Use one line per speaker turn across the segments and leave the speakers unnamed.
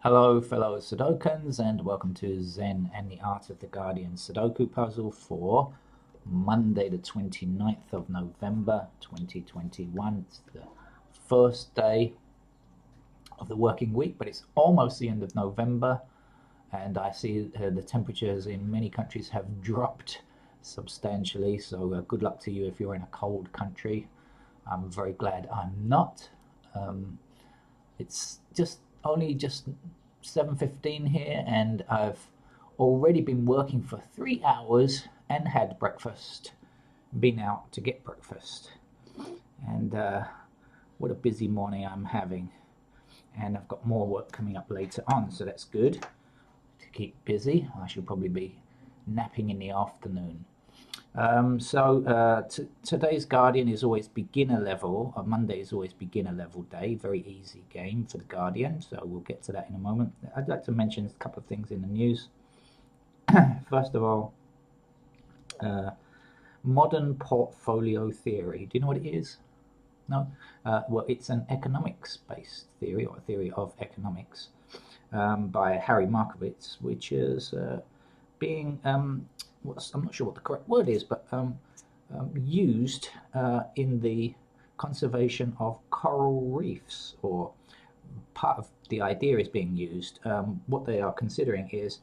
Hello, fellow Sudokans, and welcome to Zen and the Art of the Guardian Sudoku puzzle for Monday, the 29th of November 2021. It's the first day of the working week, but it's almost the end of November, and I see the temperatures in many countries have dropped substantially. So, good luck to you if you're in a cold country. I'm very glad I'm not. It's just 7:15 here, and I've already been working for 3 hours and had breakfast. Been out to get breakfast, and what a busy morning I'm having. And I've got more work coming up later on, so that's good to keep busy. I should probably be napping in the afternoon. Today's Guardian is always beginner level. Monday is always beginner level day. Very easy game for the Guardian, so we'll get to that in a moment. I'd like to mention a couple of things in the news. First of all, modern portfolio theory. Do you know what it is? No? Well, it's an economics-based theory, or a theory of economics, by Harry Markowitz, which is being I'm not sure what the correct word is, but used in the conservation of coral reefs, or part of the idea is being used. What they are considering is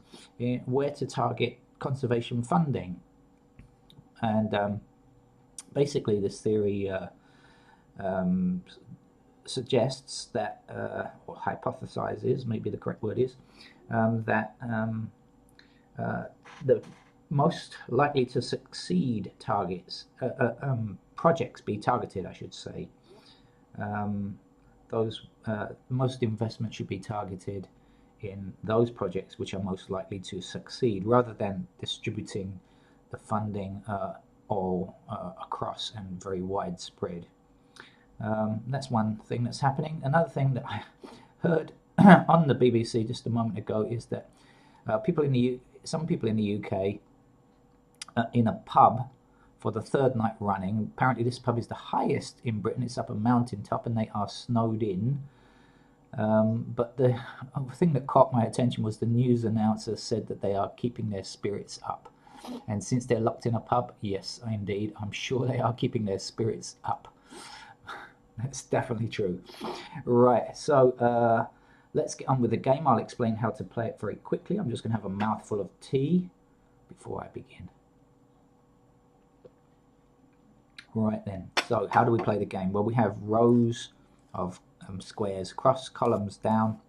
where to target conservation funding. And basically, this theory suggests that, or hypothesizes, maybe the correct word is, that the most likely to succeed projects be targeted, I should say. Those most investment should be targeted in those projects which are most likely to succeed, rather than distributing the funding all across and very widespread. That's one thing that's happening. Another thing that I heard on the BBC just a moment ago is that some people in the UK, in a pub for the third night running. Apparently, this pub is the highest in Britain. It's up a mountain top, and they are snowed in. But the thing that caught my attention was the news announcer said that they are keeping their spirits up. And since they're locked in a pub, yes, indeed, I'm sure they are keeping their spirits up. That's definitely true. Right, so let's get on with the game. I'll explain how to play it very quickly. I'm just going to have a mouthful of tea before I begin. Right then, so how do we play the game? Well, we have rows of squares across, columns down.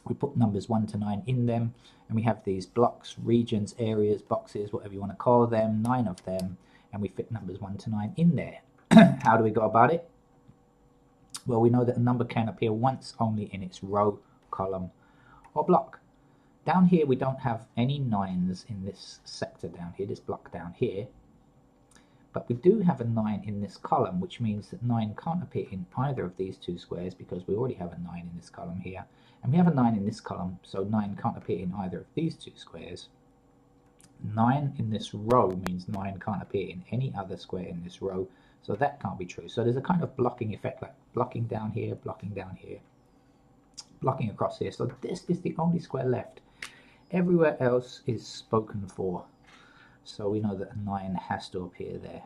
We put numbers 1 to 9 in them, and we have these blocks, regions, areas, boxes, whatever you want to call them, 9 of them, and we fit numbers 1 to 9 in there. How do we go about it? Well, we know that a number can appear once only in its row, column, or block. Down here, we don't have any 9s in this sector down here, this block down here. But we do have a 9 in this column, which means that 9 can't appear in either of these two squares, because we already have a 9 in this column here. And we have a 9 in this column, so 9 can't appear in either of these two squares. 9 in this row means 9 can't appear in any other square in this row, so that can't be true. So there's a kind of blocking effect, like blocking down here, blocking across here. So this is the only square left. Everywhere else is spoken for. So we know that a 9 has to appear there.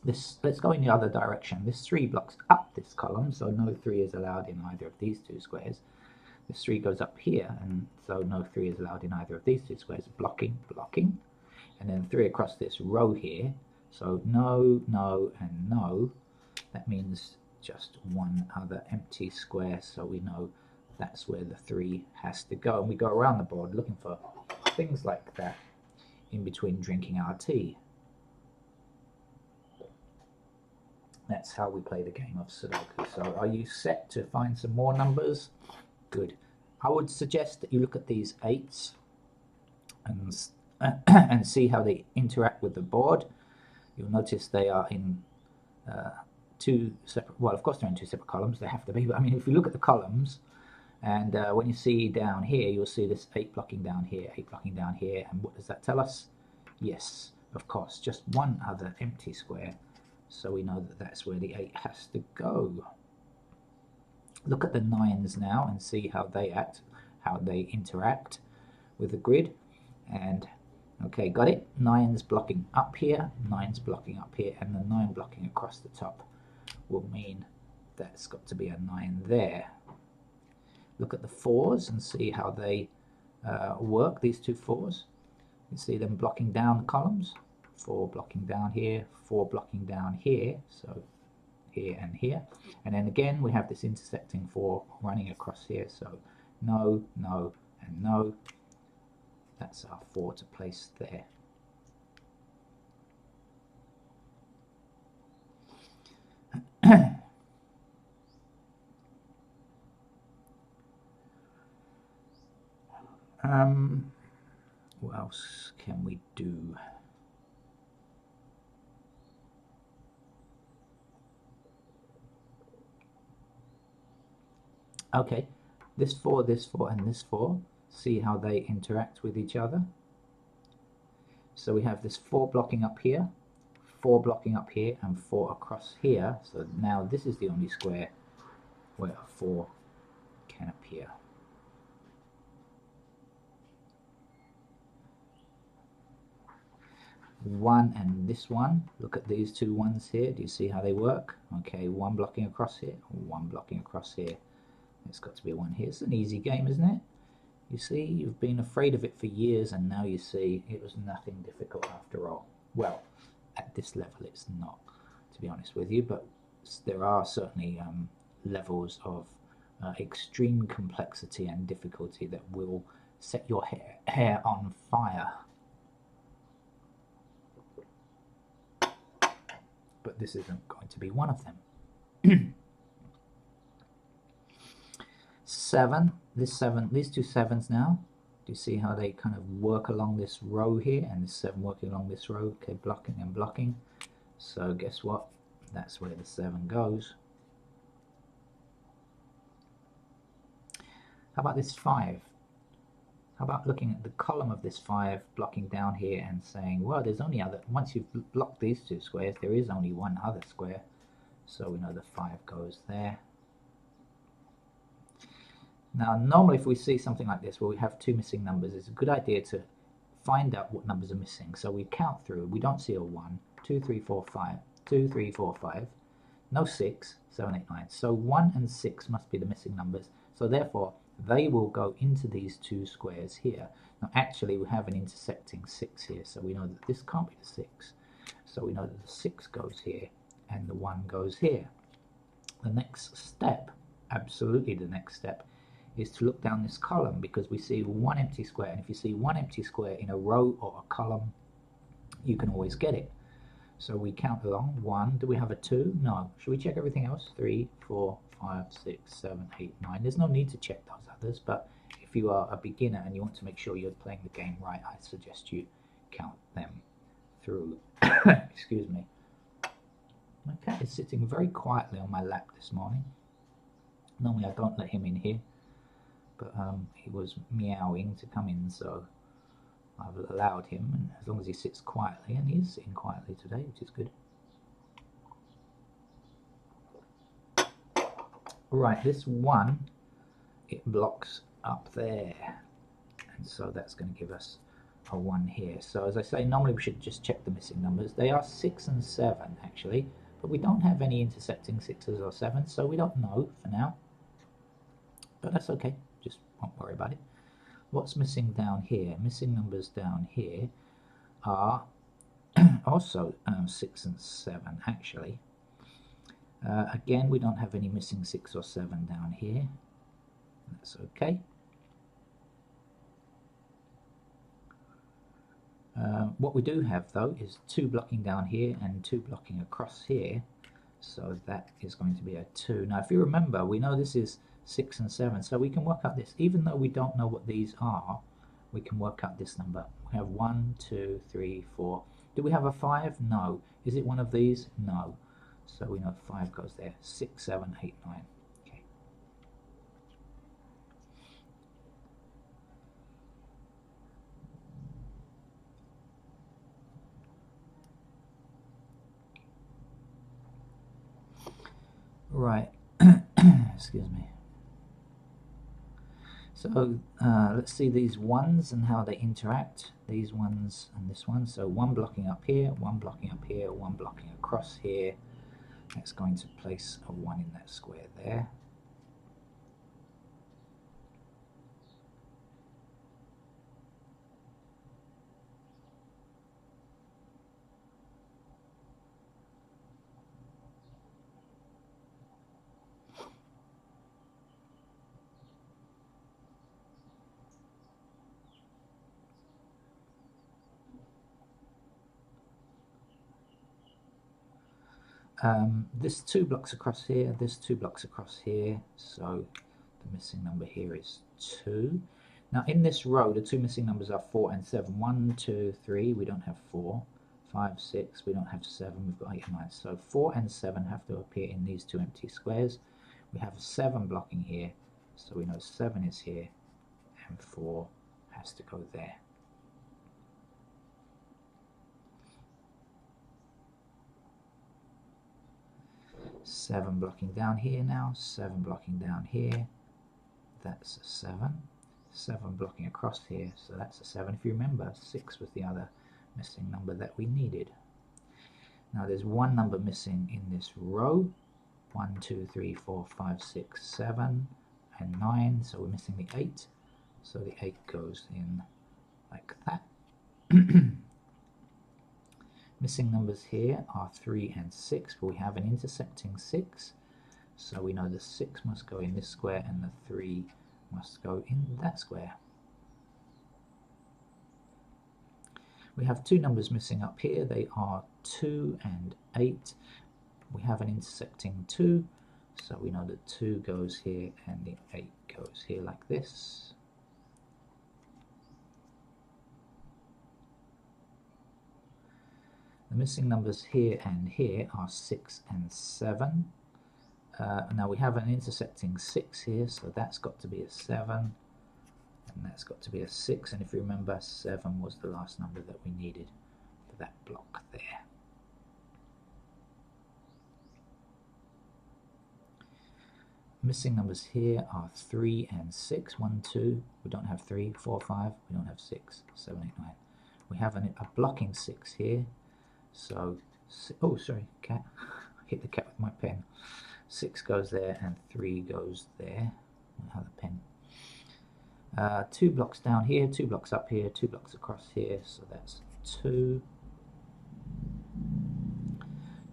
Let's go in the other direction. This 3 blocks up this column, so no 3 is allowed in either of these two squares. This 3 goes up here, and so no 3 is allowed in either of these two squares. Blocking. And then 3 across this row here. So no, no, and no. That means just one other empty square, so we know that's where the 3 has to go. And we go around the board looking for things like that in between drinking our tea. That's how we play the game of Sudoku. So are you set to find some more numbers? Good. I would suggest that you look at these 8s and see how they interact with the board. You'll notice they are in two separate, well, of course they're in two separate columns. They have to be, but I mean, if you look at the columns, and when you see down here, you'll see this 8 blocking down here, 8 blocking down here. And what does that tell us? Yes, of course, just one other empty square. So we know that that's where the 8 has to go. Look at the 9s now and see how they act, how they interact with the grid. And okay, got it. 9's blocking up here, 9's blocking up here, and the 9 blocking across the top will mean that's got to be a 9 there. Look at the 4s and see how they work, these two 4s. You see them blocking down the columns, 4 blocking down here, 4 blocking down here, so here and here. And then again we have this intersecting 4 running across here, so no, no, and no. That's our 4 to place there. What else can we do? Okay, this 4, and this 4, see how they interact with each other. So we have this 4 blocking up here, 4 blocking up here, and 4 across here. So now this is the only square where a 4 can appear. One and this one, look at these two ones here. Do you see how they work? Okay, 1 blocking across here, 1 blocking across here. It's got to be a 1 here. It's an easy game, isn't it? You see, you've been afraid of it for years, and now you see it was nothing difficult after all. Well, at this level it's not, to be honest with you, but there are certainly levels of extreme complexity and difficulty that will set your hair on fire. But this isn't going to be one of them. 7, these two 7s now. Do you see how they kind of work along this row here, and this 7 working along this row? Okay, blocking and blocking. So guess what? That's where the 7 goes. How about this 5? How about looking at the column of this 5 blocking down here and saying, well, there's only other, once you've blocked these two squares, there is only one other square. So we know the 5 goes there. Now, normally if we see something like this where we have 2 missing numbers, it's a good idea to find out what numbers are missing. So we count through, we don't see a 1, 2, 3, 4, 5, 2, 3, 4, 5, no 6, 7, 8, 9. So 1 and 6 must be the missing numbers. So therefore, they will go into these 2 squares here. Now actually we have an intersecting 6 here, so we know that this can't be the 6. So we know that the 6 goes here and the 1 goes here. The next step, absolutely the next step, is to look down this column, because we see 1 empty square, and if you see 1 empty square in a row or a column, you can always get it. So we count along. 1, do we have a 2? No. Should we check everything else? 3, 4, 5, 6, 7, 8, 9. There's no need to check those others, but if you are a beginner and you want to make sure you're playing the game right, I suggest you count them through. Excuse me. My cat is sitting very quietly on my lap this morning. Normally I don't let him in here, but he was meowing to come in, so I've allowed him, and as long as he sits quietly, and he is sitting quietly today, which is good. Right, this 1, it blocks up there, and so that's going to give us a 1 here. So as I say, normally we should just check the missing numbers. They are 6 and 7 actually, but we don't have any intersecting 6s or 7s, so we don't know for now, but that's okay, just won't worry about it. What's missing down here? Missing numbers down here are also 6 and 7 actually. Again, we don't have any missing 6 or 7 down here. That's okay. What we do have though is 2 blocking down here and 2 blocking across here. So that is going to be a 2. Now if you remember, we know this is 6 and 7, so we can work out this. Even though we don't know what these are, we can work out this number. We have 1, 2, 3, 4. Do we have a 5? No. Is it one of these? No. So we know 5 goes there. 6, 7, 8, 9. Okay. Right. excuse me. So let's see these ones and how they interact, these ones and this one. So one blocking up here, one blocking up here, one blocking across here. That's going to place a 1 in that square there. This 2 blocks across here, this 2 blocks across here, so the missing number here is 2. Now in this row, the 2 missing numbers are 4 and 7. 1, 2, 3, we don't have 4. 5, 6, we don't have 7, we've got 8 and 9. So 4 and 7 have to appear in these 2 empty squares. We have 7 blocking here, so we know 7 is here, and 4 has to go there. Seven blocking down here now, 7 blocking down here, that's a 7. 7 blocking across here, so that's a 7. If you remember, 6 was the other missing number that we needed. Now there's one number missing in this row. 1, 2, 3, 4, 5, 6, 7, and 9, so we're missing the 8. So the 8 goes in like that. Missing numbers here are 3 and 6, but we have an intersecting 6, so we know the 6 must go in this square and the 3 must go in that square. We have 2 numbers missing up here. They are 2 and 8. We have an intersecting 2, so we know that 2 goes here and the 8 goes here like this. The missing numbers here and here are 6 and 7. Now we have an intersecting 6 here, so that's got to be a 7, and that's got to be a 6, and if you remember, 7 was the last number that we needed for that block there. Missing numbers here are 3 and 6. 1, 2, we don't have 3. 4, 5, we don't have 6. 7, 8, 9. We have a blocking 6 here. So, oh sorry, cat. I hit the cat with my pen. 6 goes there and 3 goes there. I have the pen. 2 blocks down here, 2 blocks up here, 2 blocks across here, so that's 2.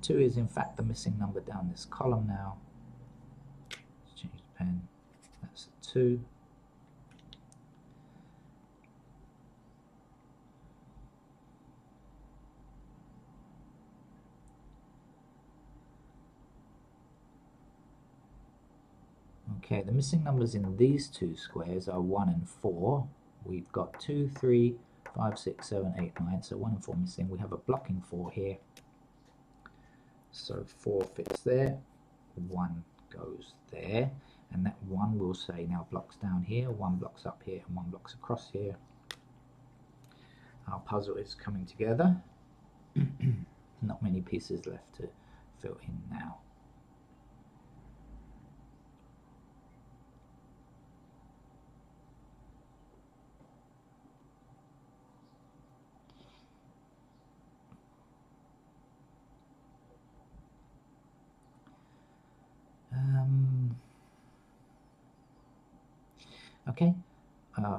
2 is in fact the missing number down this column now. Let's change the pen. That's a 2. Okay, the missing numbers in these 2 squares are 1 and 4. We've got 2, 3, 5, 6, 7, 8, 9. So 1 and 4 missing. We have a blocking 4 here. So 4 fits there. 1 goes there. And that 1 will say now blocks down here. 1 blocks up here and 1 blocks across here. Our puzzle is coming together. Not many pieces left to fill in now. Okay,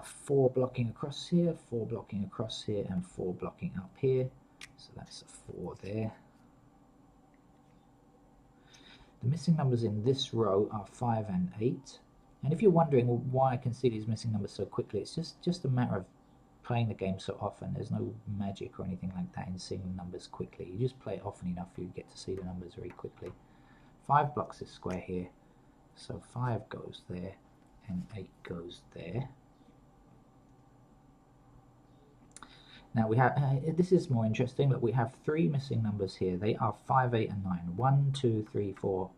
4 blocking across here, 4 blocking across here, and 4 blocking up here. So that's a 4 there. The missing numbers in this row are 5 and 8. And if you're wondering why I can see these missing numbers so quickly, it's just a matter of playing the game so often. There's no magic or anything like that in seeing the numbers quickly. You just play it often enough, you get to see the numbers very quickly. 5 blocks this square here, so 5 goes there and 8 goes there. Now we have, this is more interesting, but we have 3 missing numbers here. They are 5, 8 and 9. 1, 2, 3, 4.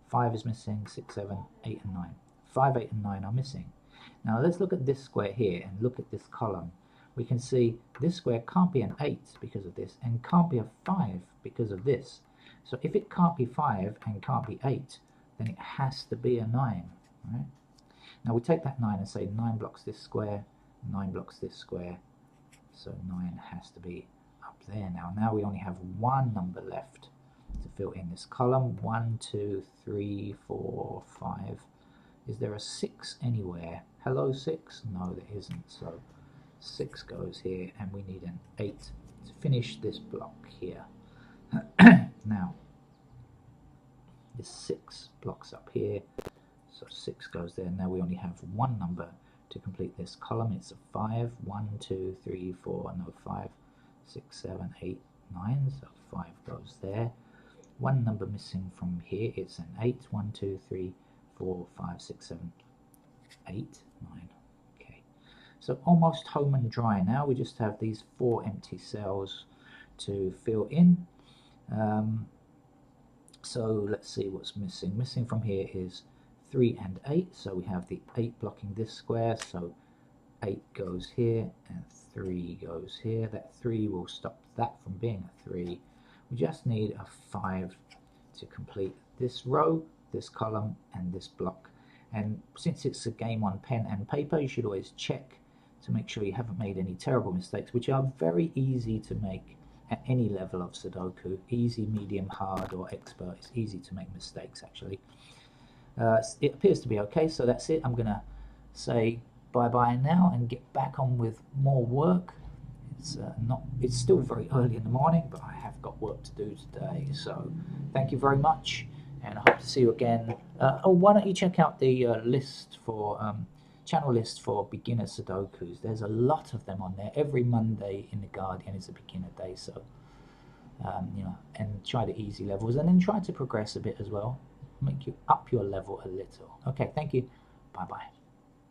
5 is missing, 6, 7, 8 and 9. 5, 8 and 9 are missing. Now let's look at this square here and look at this column. We can see this square can't be an 8 because of this, and can't be a 5 because of this. So if it can't be 5 and can't be 8, then it has to be a 9, right? Now we take that 9 and say 9 blocks this square, 9 blocks this square, so 9 has to be up there now. Now we only have one number left to fill in this column. 1, 2, 3, 4, 5. Is there a 6 anywhere? Hello 6? No, there isn't. So 6 goes here, and we need an 8 to finish this block here. Now, there's 6 blocks up here, so 6 goes there. Now we only have one number to complete this column. It's a 5. 1, 2, 3, 4, no, 5, 6, 7, 8, 9. So 5 goes there. One number missing from here, it's an 8. 1, 2, 3, 4, 5, 6, 7, 8, 9. Okay, so almost home and dry now. We just have these 4 empty cells to fill in. So let's see what's missing. Missing from here is 3 and 8. So we have the 8 blocking this square. So 8 goes here and 3 goes here. That 3 will stop that from being a 3. We just need a 5 to complete this row, this column, and this block. And since it's a game on pen and paper, you should always check to make sure you haven't made any terrible mistakes, which are very easy to make at any level of Sudoku. Easy, medium, hard, or expert. It's easy to make mistakes, actually. It appears to be okay, so that's it. I'm going to say bye-bye now and get back on with more work. It's still very early in the morning, but I have got work to do today. So thank you very much, and I hope to see you again. Why don't you check out the list for channel list for beginner Sudokus? There's a lot of them on there. Every Monday in the Guardian is a beginner day, so you know, and try the easy levels, and then try to progress a bit as well. Make you up your level a little. Okay, thank you. Bye bye.